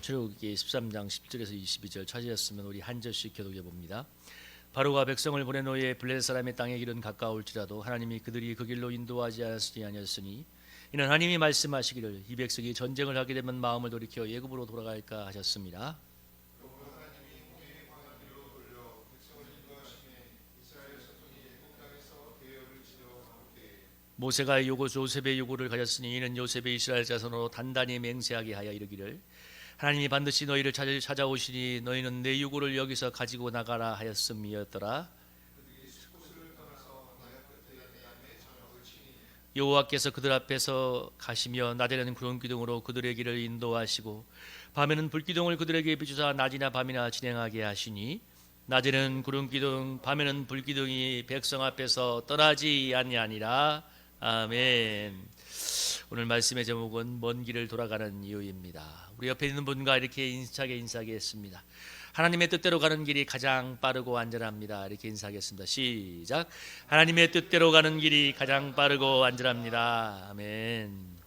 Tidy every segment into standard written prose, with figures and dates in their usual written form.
출애굽기 13장 10절에서 22절 찾으셨으면 우리 한 절씩 교독해 봅니다. 바로가 백성을 보낸 후에 블레셋 사람의 땅의 길은 가까울지라도 하나님이 그들이 그 길로 인도하지 않았으니 이는 하나님이 말씀하시기를 이 백성이 전쟁을 하게 되면 마음을 돌이켜 애굽으로 돌아갈까 하셨습니다. 모세가 요셉의 요구를 가졌으니 이는 요셉의 이스라엘 자손으로 단단히 맹세하게 하여 이르기를 하나님이 반드시 너희를 찾아오시니 너희는 내 요구를 여기서 가지고 나가라 하였음이었더라. 여호와께서 그들 앞에서 가시며 낮에는 구름 기둥으로 그들의 길을 인도하시고 밤에는 불기둥을 그들에게 비추사 낮이나 밤이나 진행하게 하시니 낮에는 구름 기둥 밤에는 불기둥이 백성 앞에서 떠나지 아니하니라. 아멘. 오늘 말씀의 제목은 먼 길을 돌아가는 이유입니다. 우리 옆에 있는 분과 이렇게 인사하게 인사하겠습니다. 하나님의 뜻대로 가는 길이 가장 빠르고 안전합니다. 이렇게 인사하겠습니다. 시작. 하나님의 뜻대로 가는 길이 가장 빠르고 안전합니다. 아멘.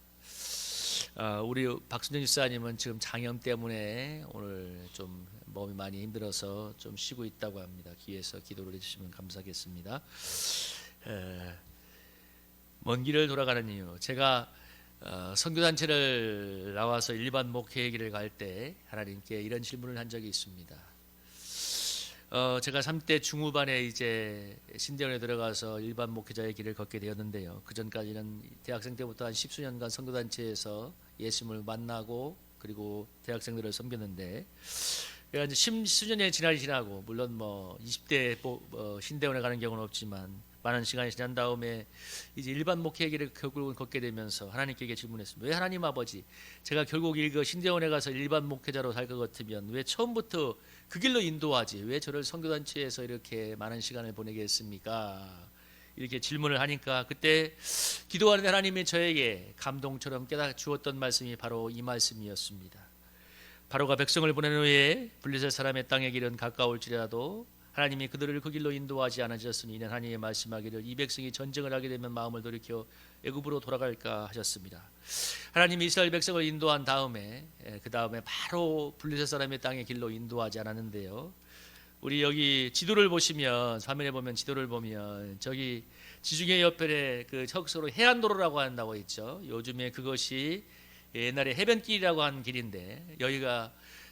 우리 박순정 집사님은 지금 장염 때문에 오늘 좀 몸이 많이 힘들어서 좀 쉬고 있다고 합니다. 귀에서 기도를 해주시면 감사하겠습니다. 먼 길을 돌아가는 이유. 제가 선교단체를 나와서 일반 목회의 길을 갈 때 하나님께 이런 질문을 한 적이 있습니다. 제가 3대 중후반에 이제 신대원에 들어가서 일반 목회자의 길을 걷게 되었는데요. 그 전까지는 대학생 때부터 한 10수년간 선교단체에서 예수님을 만나고 그리고 대학생들을 섬겼는데, 그래서 이제 10수년이 지나고 물론 뭐 20대 신대원에 가는 경우는 없지만 많은 시간이 지난 다음에 이제 일반 목회의 길을 결국은 걷게 되면서 하나님께 질문했습니다. 왜 하나님 아버지, 제가 결국 신대원에 가서 일반 목회자로 살 것 같으면 왜 처음부터 그 길로 인도하지? 왜 저를 선교단체에서 이렇게 많은 시간을 보내게 했습니까? 이렇게 질문을 하니까 그때 기도하는 하나님이 저에게 감동처럼 깨닫 주었던 말씀이 바로 이 말씀이었습니다. 바로가 백성을 보낸 후에 블레셋 사람의 땅의 길은 가까울지라도 하나님이 그들을 그 길로 인도하지 않으셨으니 이는 하나님의 말씀하기를 이 백성이 전쟁을 하게 되면 마음을 돌이켜 애굽으로 돌아갈까 하셨습니다. 하나님이 이스라엘 백성을 인도한 다음에 그 다음에 바로 블레셋 사람의 땅의 길로 인도하지 않았는데요. 우리 여기 지도를 보시면 화면에 보면 지도를 보면 저기 지중해 옆에 그 척서로 해안도로라고 한다고 했죠. 요즘에 그것이 옛날에 해변길이라고 한 길인데 여기가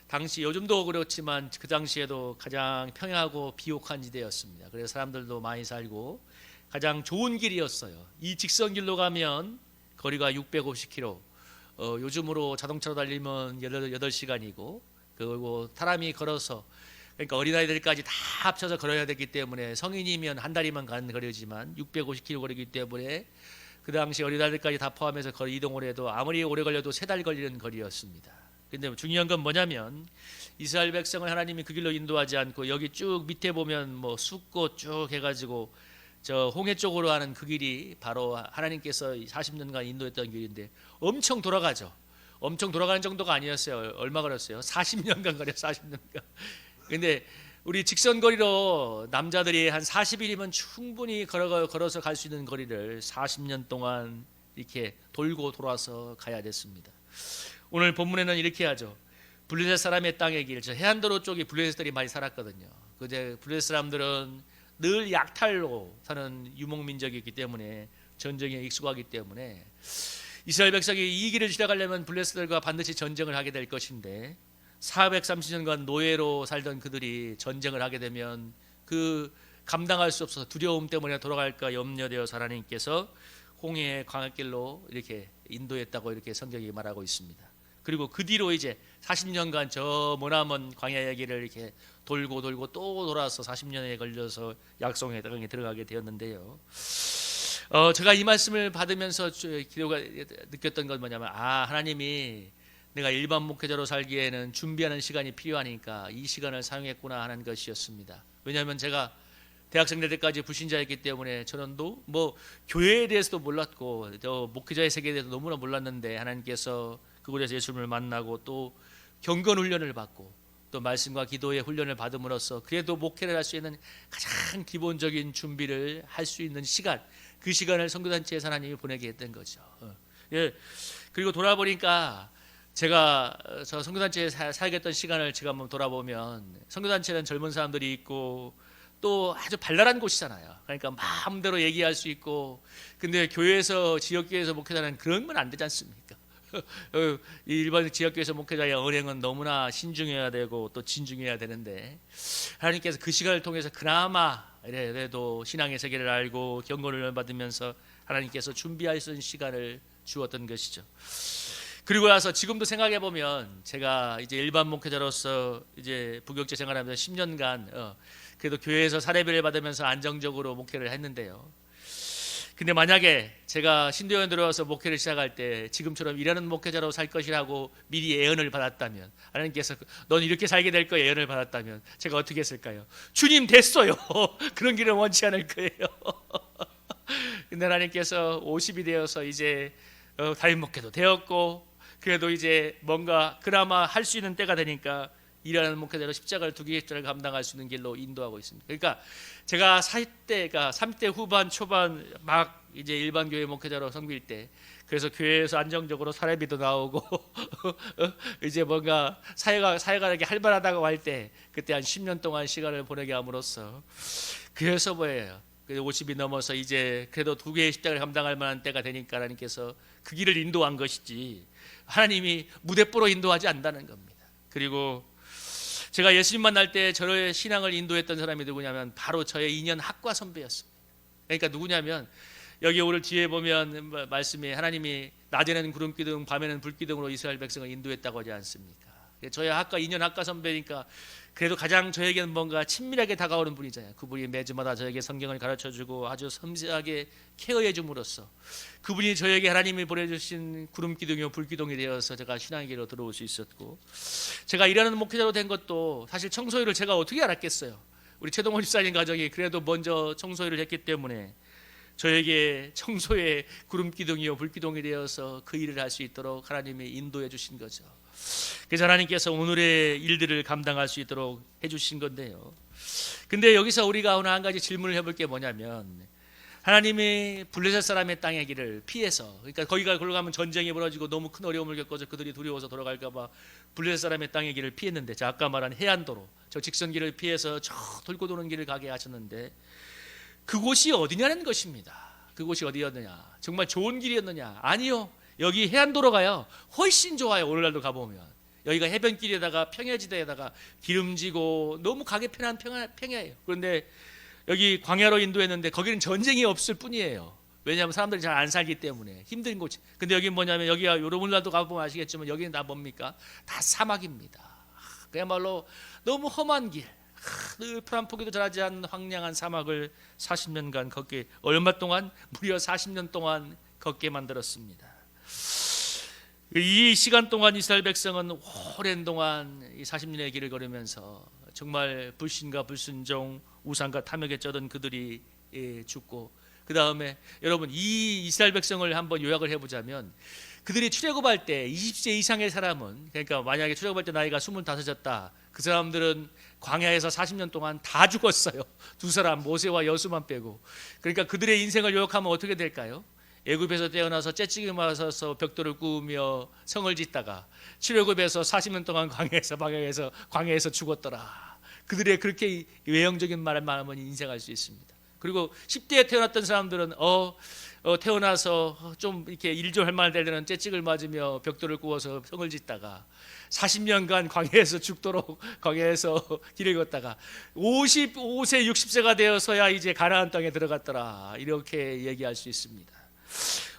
당시 요즘도 그렇지만 그 당시에도 가장 평야하고 비옥한 지대였습니다. 그래서 사람들도 많이 살고 가장 좋은 길이었어요. 이 직선길로 가면 거리가 650km, 요즘으로 자동차로 달리면 8시간이고 그리고 사람이 걸어서, 그러니까 어린아이들까지 다 합쳐서 걸어야 되기 때문에 성인이면 한 달이면 가는 거리지만 650km 거리기 때문에 그 당시 어린아이들까지 다 포함해서 거리 이동을 해도 아무리 오래 걸려도 3달 걸리는 거리였습니다. 근데 중요한 건 뭐냐면 이스라엘 백성을 하나님이 그 길로 인도하지 않고 여기 쭉 밑에 보면 뭐 숫꽃 쭉 해가지고 저 홍해 쪽으로 하는 그 길이 바로 하나님께서 40년간 인도했던 길인데 엄청 돌아가죠. 엄청 돌아가는 정도가 아니었어요. 얼마 걸렸어요? 40년간 걸려. 40년간. 근데 우리 직선거리로 남자들이 한 40일이면 충분히 걸어서 갈 수 있는 거리를 40년 동안 이렇게 돌고 돌아서 가야 됐습니다. 오늘 본문에는 이렇게 하죠. 블레셋 사람의 땅의 길, 저 해안도로 쪽에 블레셋들이 많이 살았거든요. 그제 블레셋 사람들은 늘 약탈로 사는 유목민족이기 때문에 전쟁에 익숙하기 때문에 이스라엘 백성이 이 길을 지나가려면 블레셋들과 반드시 전쟁을 하게 될 것인데 430년간 노예로 살던 그들이 전쟁을 하게 되면 그 감당할 수 없어서 두려움 때문에 돌아갈까 염려되어서 하나님께서 홍해의 광야길로 이렇게 인도했다고 이렇게 성경이 말하고 있습니다. 그리고 그 뒤로 이제 40년간 저 머나먼 광야의 길을 이렇게 돌고 또 돌아서 40년에 걸려서 약속의 땅에 들어가게 되었는데요. 제가 이 말씀을 받으면서 기도가 느꼈던 건 뭐냐면 하나님이 내가 일반 목회자로 살기에는 준비하는 시간이 필요하니까 이 시간을 사용했구나 하는 것이었습니다. 왜냐하면 제가 대학생 때까지 불신자였기 때문에 저는 뭐 교회에 대해서도 몰랐고 목회자의 세계에 대해서 너무나 몰랐는데 하나님께서 그곳에서 예수님을 만나고 또 경건 훈련을 받고 또 말씀과 기도의 훈련을 받음으로써 그래도 목회를 할 수 있는 가장 기본적인 준비를 할 수 있는 시간, 그 시간을 선교단체에서 하나님이 보내게 했던 거죠. 그리고 돌아보니까 제가 저 선교단체에 살겠던 시간을 제가 한번 돌아보면 선교단체는 젊은 사람들이 있고 또 아주 발랄한 곳이잖아요. 그러니까 마음대로 얘기할 수 있고, 근데 교회에서 지역교회에서 목회자는 그런 건 안 되지 않습니까? 이 일반 지역교회에서 목회자의 언행은 너무나 신중해야 되고 또 진중해야 되는데, 하나님께서 그 시간을 통해서 그나마 그래도 신앙의 세계를 알고 경건을 받으면서 하나님께서 준비할 수 있는 시간을 주었던 것이죠. 그리고 나서 지금도 생각해 보면 제가 이제 일반 목회자로서 이제 부교육제 생활하면서 10년간 그래도 교회에서 사례비를 받으면서 안정적으로 목회를 했는데요. 근데 만약에 제가 신도에 들어와서 목회를 시작할 때 지금처럼 일하는 목회자로 살 것이라고 미리 예언을 받았다면, 하나님께서 넌 이렇게 살게 될 거야 예언을 받았다면 제가 어떻게 했을까요? 주님 됐어요. 그런 길은 원치 않을 거예요. 근데 하나님께서 50이 되어서 이제 담임 목회도 되었고, 그래도 이제 뭔가 그나마 할 수 있는 때가 되니까 일하는 목회자로 십자가를 두 개의 십자가를 감당할 수 있는 길로 인도하고 있습니다. 그러니까 제가 40대가 30대 후반 초반 막 이제 일반 교회 목회자로 섬길 때, 그래서 교회에서 안정적으로 사례비도 나오고 이제 뭔가 사회가 이렇게 활발하다고 할 때, 그때 한 10년 동안 시간을 보내게 함으로써, 그래서 뭐예요? 50이 넘어서 이제 그래도 두 개의 십자가를 감당할 만한 때가 되니까 하나님께서 그 길을 인도한 것이지, 하나님이 무대뽀로 인도하지 않는다는 겁니다. 그리고 제가 예수님 만날 때 저의 신앙을 인도했던 사람이 누구냐면 바로 저의 2년 학과 선배였습니다. 그러니까 누구냐면 여기 오늘 뒤에 보면 말씀이 하나님이 낮에는 구름기둥 밤에는 불기둥으로 이스라엘 백성을 인도했다고 하지 않습니까? 저희 학과 2년 학과 선배니까 그래도 가장 저에게는 뭔가 친밀하게 다가오는 분이잖아요. 그분이 매주마다 저에게 성경을 가르쳐주고 아주 섬세하게 케어해 줌으로써 그분이 저에게 하나님이 보내주신 구름기둥이요 불기둥이 되어서 제가 신앙의 길로 들어올 수 있었고, 제가 일하는 목회자로 된 것도 사실 청소일을 제가 어떻게 알았겠어요. 우리 최동원 집사님 가정이 그래도 먼저 청소일을 했기 때문에 저에게 청소의 구름기둥이요 불기둥이 되어서 그 일을 할 수 있도록 하나님이 인도해 주신 거죠. 그래서 하나님께서 오늘의 일들을 감당할 수 있도록 해주신 건데요. 근데 여기서 우리가 오늘 한 가지 질문을 해볼 게 뭐냐면, 하나님이 블레셋 사람의 땅의 길을 피해서, 그러니까 거기가 가면 전쟁이 벌어지고 너무 큰 어려움을 겪어서 그들이 두려워서 돌아갈까 봐 블레셋 사람의 땅의 길을 피했는데, 자 아까 말한 해안도로 저 직선길을 피해서 저 돌고 도는 길을 가게 하셨는데, 그곳이 어디냐는 것입니다. 그곳이 어디였느냐? 정말 좋은 길이었느냐? 아니요. 여기 해안도로가요 훨씬 좋아요. 오늘날도 가보면 여기가 해변길에다가 평야지대에다가 기름지고 너무 가기 편한 평야예요. 그런데 여기 광야로 인도했는데 거기는 전쟁이 없을 뿐이에요. 왜냐하면 사람들이 잘 안 살기 때문에 힘든 곳이. 근데 여기 뭐냐면 여기가 오늘날도 가보면 아시겠지만 여기는 다 뭡니까? 다 사막입니다. 그야말로 너무 험한 길, 늘 풀한 포기도 자라지 않는 황량한 사막을 40년간 걷게, 얼마 동안? 무려 40년 동안 걷게 만들었습니다. 이 시간 동안 이스라엘 백성은 오랜 동안 이 40년의 길을 걸으면서 정말 불신과 불순종, 우상과 탐욕에 쩌던 그들이 죽고, 그 다음에 여러분 이 이스라엘 백성을 한번 요약을 해보자면, 그들이 출애굽할 때 20세 이상의 사람은, 그러니까 만약에 출애굽할 때 나이가 25였다, 그 사람들은 광야에서 40년 동안 다 죽었어요. 두 사람 모세와 여수만 빼고. 그러니까 그들의 인생을 요약하면 어떻게 될까요? 애굽에서 태어나서 째찍이 맞아서 벽돌을 구우며 성을 짓다가 출애굽에서 40년 동안 광야에서 죽었더라. 그들의 그렇게 외형적인 말을 말하면 인생할 수 있습니다. 그리고 10대에 태어났던 사람들은 태어나서 좀 이렇게 일조할 만 되려는 째찍을 맞으며 벽돌을 구워서 성을 짓다가 40년간 광야에서 죽도록 광야에서 길을 걷다가 55세 60세가 되어서야 이제 가나안 땅에 들어갔더라. 이렇게 얘기할 수 있습니다.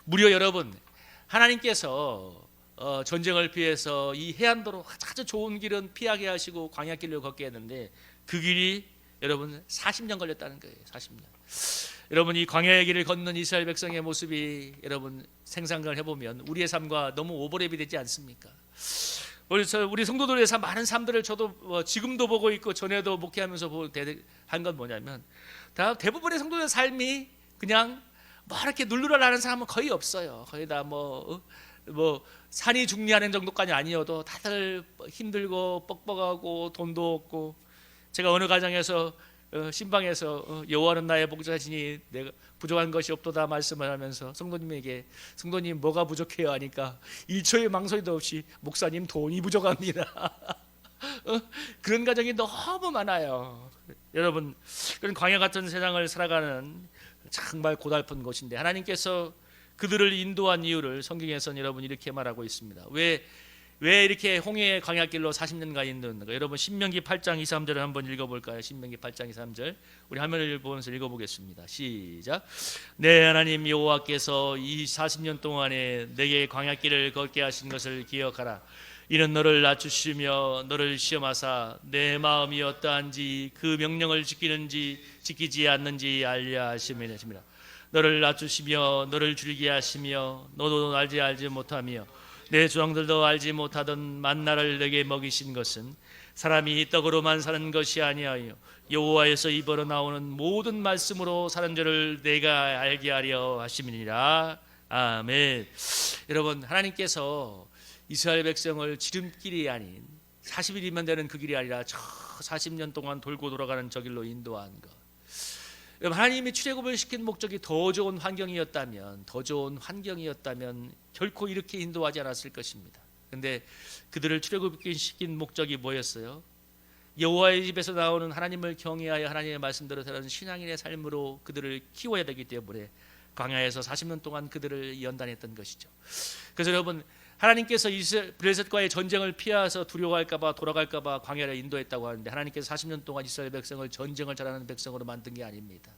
무려 여러분, 하나님께서 전쟁을 피해서 이 해안도로 아주 좋은 길은 피하게 하시고 광야길을 걷게 했는데, 그 길이 여러분 40년 걸렸다는 거예요. 40년. 여러분 이 광야의 길을 걷는 이스라엘 백성의 모습이 여러분 생각을 해보면 우리의 삶과 너무 오버랩이 되지 않습니까? 우리 성도들의 많은 삶들을 저도 지금도 보고 있고 전에도 목회하면서 한 건 뭐냐면, 대부분의 성도들의 삶이 그냥 뭐 이렇게 눌누라라는 사람은 거의 없어요. 거의 다 뭐 산이 중리하는 정도까지 아니어도 다들 힘들고 뻑뻑하고 돈도 없고. 제가 어느 가정에서 신방에서 여호와는 나의 목자시니 내가 부족한 것이 없도다 말씀을 하면서 성도님에게 성도님 뭐가 부족해요 하니까 1초의 망설이도 없이 목사님 돈이 부족합니다. 그런 가정이 너무 많아요. 여러분, 그런 광야 같은 세상을 살아가는 정말 고달픈 곳인데 하나님께서 그들을 인도한 이유를 성경에서는 여러분 이렇게 말하고 있습니다. 왜 이렇게 홍해의 광야길로 40년간 인도했는가? 여러분 신명기 8장 2, 3절을 한번 읽어볼까요? 신명기 8장 2, 3절 우리 화면을 보면서 읽어보겠습니다. 시작. 내 하나님 여호와께서 이 40년 동안에 내게 광야길을 걷게 하신 것을 기억하라. 이는 너를 낮추시며 너를 시험하사 내 마음이 어떠한지 그 명령을 지키는지 지키지 않는지 알려 하심이라. 너를 낮추시며 너를 줄이게 하시며 너도 알지 못하며 내 조상들도 알지 못하던 만나를 내게 먹이신 것은 사람이 떡으로만 사는 것이 아니하여 여호와에서 입으로 나오는 모든 말씀으로 사는 줄을 내가 알게 하려 하심이니라. 아멘. 여러분, 하나님께서 이스라엘 백성을 지름길이 아닌 40일이면 되는 그 길이 아니라 저 40년 동안 돌고 돌아가는 저 길로 인도한 것. 하나님이 출애굽을 시킨 목적이 더 좋은 환경이었다면 결코 이렇게 인도하지 않았을 것입니다. 그런데 그들을 출애굽시킨 목적이 뭐였어요? 여호와의 집에서 나오는 하나님을 경외하여 하나님의 말씀대로 살아가는 신앙인의 삶으로 그들을 키워야 되기 때문에 광야에서 40년 동안 그들을 연단했던 것이죠. 그래서 여러분, 하나님께서 블레셋과의 전쟁을 피해서 두려워할까봐 돌아갈까봐 광야를 인도했다고 하는데 하나님께서 40년 동안 이스라엘 백성을 전쟁을 잘하는 백성으로 만든 게 아닙니다.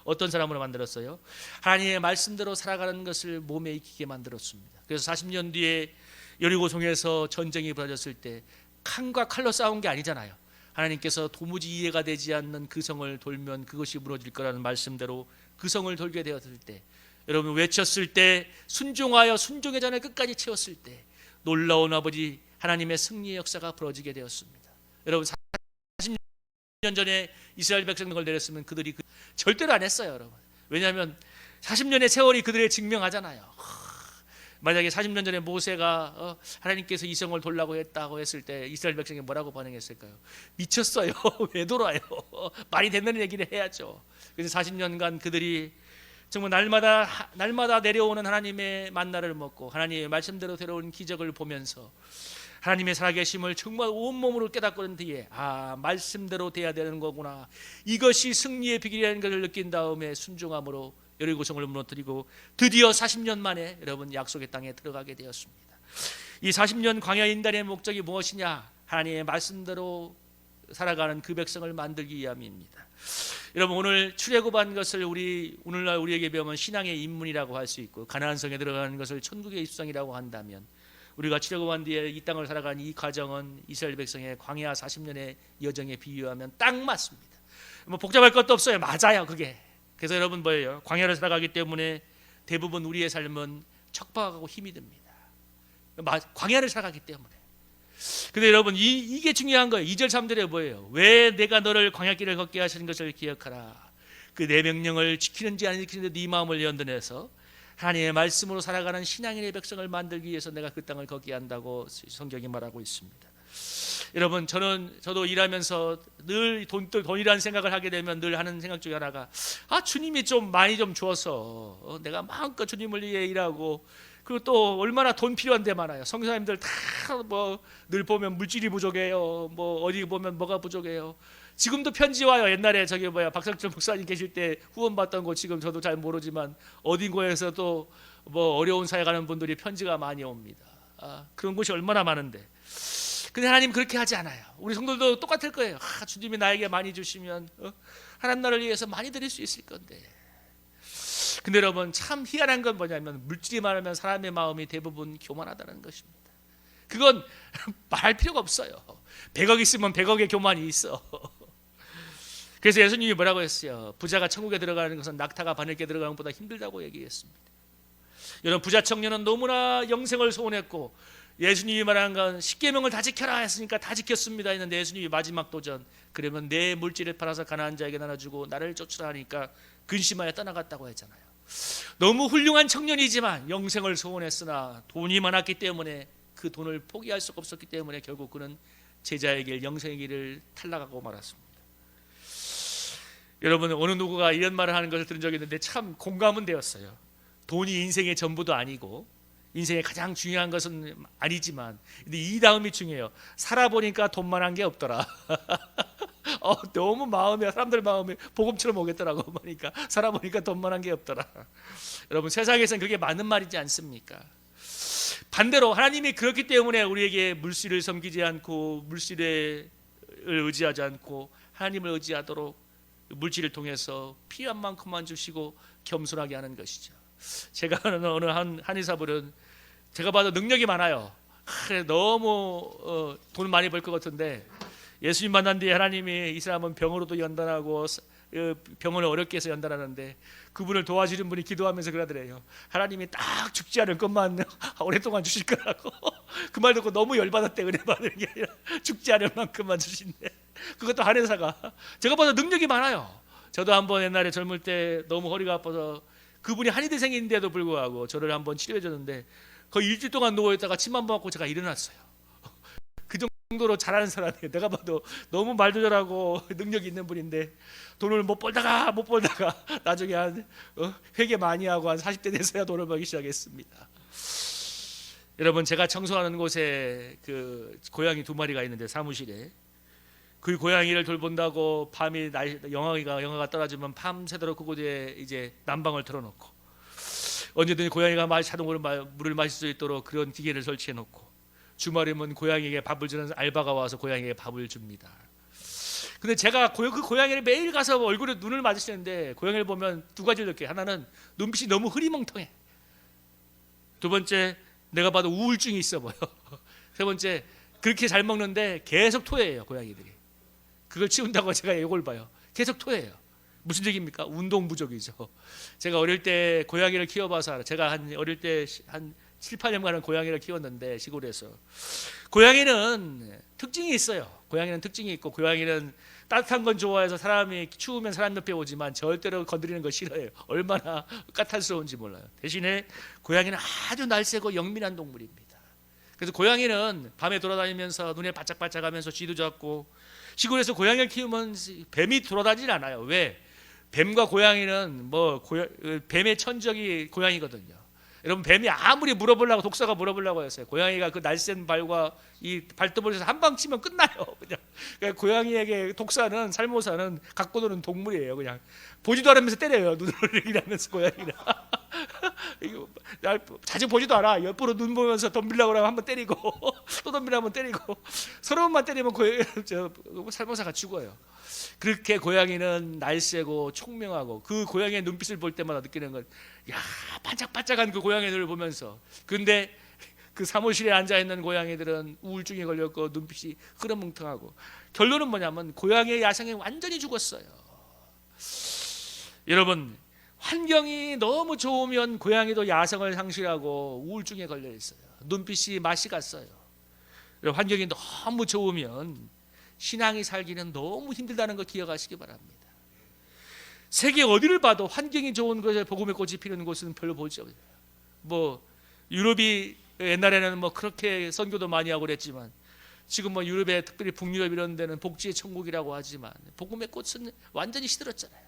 어떤 사람으로 만들었어요? 하나님의 말씀대로 살아가는 것을 몸에 익히게 만들었습니다. 그래서 40년 뒤에 여리고성에서 전쟁이 벌어졌을 때 칼과 칼로 싸운 게 아니잖아요. 하나님께서 도무지 이해가 되지 않는 그 성을 돌면 그것이 무너질 거라는 말씀대로 그 성을 돌게 되었을 때, 여러분 외쳤을 때 순종하여 순종의 잔을 끝까지 채웠을 때 놀라운 아버지 하나님의 승리의 역사가 벌어지게 되었습니다. 여러분 40년 전에 이스라엘 백성을 내렸으면 그들이 절대로 안 했어요, 여러분. 왜냐하면 40년의 세월이 그들의 증명하잖아요. 만약에 40년 전에 모세가 하나님께서 이 성을 돌라고 했다고 했을 때 이스라엘 백성이 뭐라고 반응했을까요? 미쳤어요. 왜 돌아요? 말이 되는 얘기를 해야죠. 그래서 40년간 그들이 정말 날마다 내려오는 하나님의 만나를 먹고 하나님의 말씀대로 데려온 기적을 보면서 하나님의 살아계심을 정말 온몸으로 깨닫고 뒤에 말씀대로 돼야 되는 거구나, 이것이 승리의 비결이라는 것을 느낀 다음에 순종함으로 여리고성을 무너뜨리고 드디어 40년 만에 여러분 약속의 땅에 들어가게 되었습니다. 이 40년 광야 인단의 목적이 무엇이냐? 하나님의 말씀대로 살아가는 그 백성을 만들기 위함입니다. 여러분, 오늘 출애굽한 것을 오늘날 우리에게 배우면 신앙의 입문이라고 할 수 있고, 가나안 성에 들어가는 것을 천국의 입성이라고 한다면, 우리가 출애굽한 뒤에 이 땅을 살아가는 이 과정은 이스라엘 백성의 광야 40년의 여정에 비유하면 딱 맞습니다. 뭐 복잡할 것도 없어요. 맞아요, 그게. 그래서 여러분 뭐예요? 광야를 살아가기 때문에 대부분 우리의 삶은 척박하고 힘이 듭니다. 광야를 살아가기 때문에. 근데 여러분 이게 중요한 거예요. 2절 3절에 뭐예요? 왜 내가 너를 광야길을 걷게 하시는 것을 기억하라. 그 내 명령을 지키는지 안 지키는지 네 마음을 연단해서 하나님의 말씀으로 살아가는 신앙인의 백성을 만들기 위해서 내가 그 땅을 걷게 한다고 성경이 말하고 있습니다. 여러분, 저도 일하면서 늘 돈이라는 생각을 하게 되면 늘 하는 생각 중에 하나가 주님이 좀 많이 좀 주어서 내가 마음껏 주님을 위해 일하고, 그리고 또 얼마나 돈 필요한 데 많아요. 선교사님들 다 뭐 늘 보면 물질이 부족해요. 뭐 어디 보면 뭐가 부족해요. 지금도 편지 와요. 옛날에 박상철 목사님 계실 때 후원 받던 거 지금 저도 잘 모르지만 어딘 곳에서도 뭐 어려운 사회 가는 분들이 편지가 많이 옵니다. 그런 곳이 얼마나 많은데. 근데 하나님 그렇게 하지 않아요. 우리 성도들도 똑같을 거예요. 주님이 나에게 많이 주시면 하나님 나라를 위해서 많이 드릴 수 있을 건데. 근데 여러분 참 희한한 건 뭐냐면 물질이 많으면 사람의 마음이 대부분 교만하다는 것입니다. 그건 말할 필요가 없어요. 100억 있으면 100억의 교만이 있어. 그래서 예수님이 뭐라고 했어요? 부자가 천국에 들어가는 것은 낙타가 바늘게 들어가는 것보다 힘들다고 얘기했습니다. 여러분, 부자 청년은 너무나 영생을 소원했고 예수님이 말한 건 10계명을 다 지켜라 했으니까 다 지켰습니다 했는데 예수님이 마지막 도전, 그러면 내 물질을 팔아서 가난한 자에게 나눠주고 나를 쫓으라 하니까 근심하여 떠나갔다고 했잖아요. 너무 훌륭한 청년이지만 영생을 소원했으나 돈이 많았기 때문에 그 돈을 포기할 수가 없었기 때문에 결국 그는 제자의 길, 영생의 길을 탈락하고 말았습니다. 여러분, 어느 누구가 이런 말을 하는 것을 들은 적이 있는데 참 공감은 되었어요. 돈이 인생의 전부도 아니고 인생의 가장 중요한 것은 아니지만, 근데 이 다음이 중요해요. 살아보니까 돈만한 게 없더라. 너무 사람들 마음에 복음처럼 오겠더라고. 보니까 살아보니까 돈만한 게 없더라. 여러분, 세상에서는 그게 맞는 말이지 않습니까? 반대로 하나님이 그렇기 때문에 우리에게 물질을 섬기지 않고 물질을 의지하지 않고 하나님을 의지하도록 물질을 통해서 필요한 만큼만 주시고 겸손하게 하는 것이죠. 제가 아는 어느 한의사분은 제가 봐도 능력이 많아요. 너무 돈 많이 벌 것 같은데 예수님 만난 뒤에 하나님이 이 사람은 병으로도 연단하고 병을 어렵게 해서 연단하는데 그분을 도와주는 분이 기도하면서 그러더래요. 하나님이 딱 죽지 않을 것만 오랫동안 주실 거라고. 그 말 듣고 너무 열받았대. 은혜 받는 게 아니라 죽지 않을 만큼만 주신대. 그것도 한의사가. 제가 봐도 능력이 많아요. 저도 한번 옛날에 젊을 때 너무 허리가 아파서 그분이 한의대생인데도 불구하고 저를 한번 치료해 줬는데 거의 일주일 동안 누워있다가 침 한 번 맞고 제가 일어났어요. 그 정도로 잘하는 사람이에요. 내가 봐도 너무 말도 잘하고 능력이 있는 분인데 돈을 못 벌다가 나중에 한 회계 많이 하고 한 40대 돼서야 돈을 벌기 시작했습니다. 여러분, 제가 청소하는 곳에 그 고양이 2마리가 있는데 사무실에 그 고양이를 돌본다고 밤이 영하가 떨어지면 밤새도록 그곳에 이제 난방을 틀어놓고 언제든지 고양이가 자동으로 물을 마실 수 있도록 그런 기계를 설치해 놓고 주말이면 고양이에게 밥을 주는 알바가 와서 고양이에게 밥을 줍니다. 근데 제가 그 고양이를 매일 가서 얼굴에 눈을 맞으시는데 고양이를 보면 두 가지를 느껴요. 하나는 눈빛이 너무 흐리멍텅해. 두 번째, 내가 봐도 우울증이 있어 보여. 세 번째, 그렇게 잘 먹는데 계속 토해요. 고양이들이. 그걸 치운다고 제가 욕을 봐요. 계속 토해요. 무슨 얘기입니까? 운동 부족이죠. 제가 어릴 때 고양이를 키워봐서 알아요. 제가 어릴 때 한 7, 8년간은 고양이를 키웠는데 시골에서 고양이는 특징이 있어요. 고양이는 특징이 있고 고양이는 따뜻한 건 좋아해서 사람이 추우면 사람 옆에 오지만 절대로 건드리는 거 싫어해요. 얼마나 까탈스러운지 몰라요. 대신에 고양이는 아주 날쌔고 영민한 동물입니다. 그래서 고양이는 밤에 돌아다니면서 눈에 바짝바짝하면서 쥐도 잡고 시골에서 고양이를 키우면 뱀이 돌아다니질 않아요. 왜? 뱀과 고양이는 뱀의 천적이 고양이거든요. 여러분, 뱀이 아무리 독사가 물어보려고 했어요. 고양이가 그 날쌘 발과 이 발톱을 해서 한 방 치면 끝나요. 그냥. 그러니까 고양이에게 독사는 살모사는 갖고 노는 동물이에요. 그냥 보지도 않으면서 때려요. 눈을 이러면서 고양이는. 자주 보지도 않아. 옆으로 눈 보면서 덤비려고 하면 한번 때리고 또 덤비려고 하면 때리고 서로만 때리면 살모사가 죽어요. 그렇게 고양이는 날쌔고 총명하고 그 고양이의 눈빛을 볼 때마다 느끼는 건 반짝반짝한 그 고양이의 눈을 보면서 근데 그 사무실에 앉아있는 고양이들은 우울증에 걸렸고 눈빛이 흐름뭉텅하고 결론은 뭐냐면 고양이의 야생이 완전히 죽었어요. 여러분, 환경이 너무 좋으면 고양이도 야성을 상실하고 우울증에 걸려 있어요. 눈빛이 맛이 갔어요. 환경이 너무 좋으면 신앙이 살기는 너무 힘들다는 거 기억하시기 바랍니다. 세계 어디를 봐도 환경이 좋은 곳에 복음의 꽃이 피는 곳은 별로 보지 않아요. 유럽이 옛날에는 그렇게 선교도 많이 하고 그랬지만 지금 유럽에 특별히 북유럽 이런 데는 복지의 천국이라고 하지만 복음의 꽃은 완전히 시들었잖아요.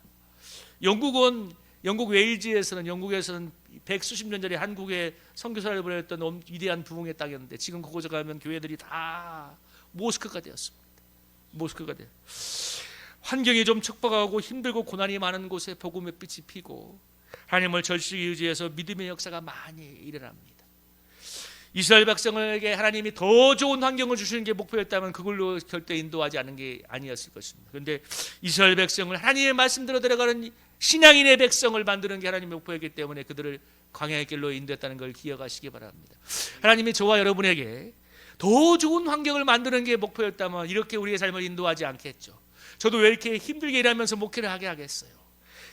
영국 웨일즈에서는 영국에서는 백수십 년 전에 한국에 선교사를 보냈던 위대한 부흥의 땅이었는데 지금 그곳에 가면 교회들이 다 모스크가 되었습니다. 모스크가 돼요. 환경이 좀 척박하고 힘들고 고난이 많은 곳에 복음의 빛이 피고 하나님을 절실히 의지해서 믿음의 역사가 많이 일어납니다. 이스라엘 백성에게 하나님이 더 좋은 환경을 주시는 게 목표였다면 그걸로 절대 인도하지 않은 게 아니었을 것입니다. 그런데 이스라엘 백성을 하나님의 말씀대로 데려가는 신앙인의 백성을 만드는 게 하나님의 목표였기 때문에 그들을 광야의 길로 인도했다는 걸 기억하시기 바랍니다. 하나님이 저와 여러분에게 더 좋은 환경을 만드는 게 목표였다면 이렇게 우리의 삶을 인도하지 않겠죠. 저도 왜 이렇게 힘들게 일하면서 목회를 하게 하겠어요?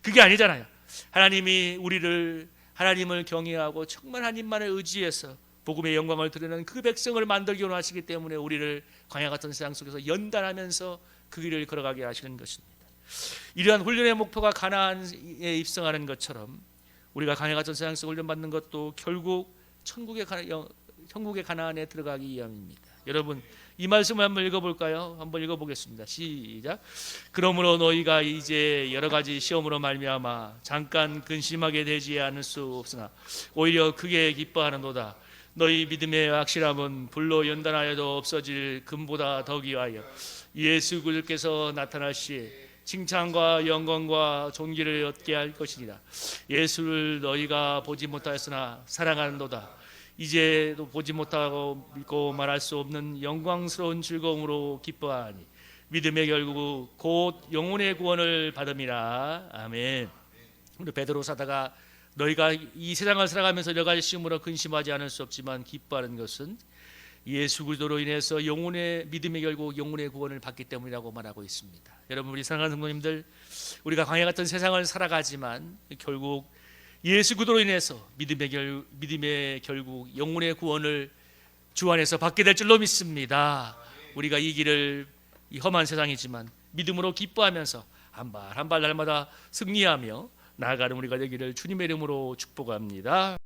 그게 아니잖아요. 하나님이 우리를 하나님을 경외하고 정말 하나님만을 의지해서 복음의 영광을 드리는 그 백성을 만들기 원하시기 때문에 우리를 광야 같은 세상 속에서 연단하면서 그 길을 걸어가게 하시는 것입니다. 이러한 훈련의 목표가 가나안에 입성하는 것처럼 우리가 광야 같은 세상 속에서 훈련받는 것도 결국 천국의 가나안에 들어가기 위함입니다. 여러분 이 말씀을 한번 읽어볼까요? 한번 읽어보겠습니다. 시작. 그러므로 너희가 이제 여러 가지 시험으로 말미암아 잠깐 근심하게 되지 않을 수 없으나 오히려 크게 기뻐하는도다. 너희 믿음의 확실함은 불로 연단하여도 없어질 금보다 더 귀하여 예수 그리스도께서 나타날 시에 칭찬과 영광과 존귀를 얻게 할 것이니라. 예수를 너희가 보지 못하였으나 사랑하는도다. 이제도 보지 못하고 믿고 말할 수 없는 영광스러운 즐거움으로 기뻐하니 믿음의 결국 곧 영혼의 구원을 받음이라. 아멘. 우리 베드로 사도가 너희가 이 세상을 살아가면서 여러 가지 시험으로 근심하지 않을 수 없지만 기뻐하는 것은 예수 그리스도로 인해서 영혼의 믿음의 결국 영혼의 구원을 받기 때문이라고 말하고 있습니다. 여러분 우리 사랑하는 성도님들, 우리가 광야 같은 세상을 살아가지만 결국 예수 그리스도로 인해서 믿음의 결국 영혼의 구원을 주 안에서 받게 될 줄로 믿습니다. 우리가 이 길을 이 험한 세상이지만 믿음으로 기뻐하면서 한 발 한 발 날마다 승리하며 나아가는 우리가 되기를 주님의 이름으로 축복합니다.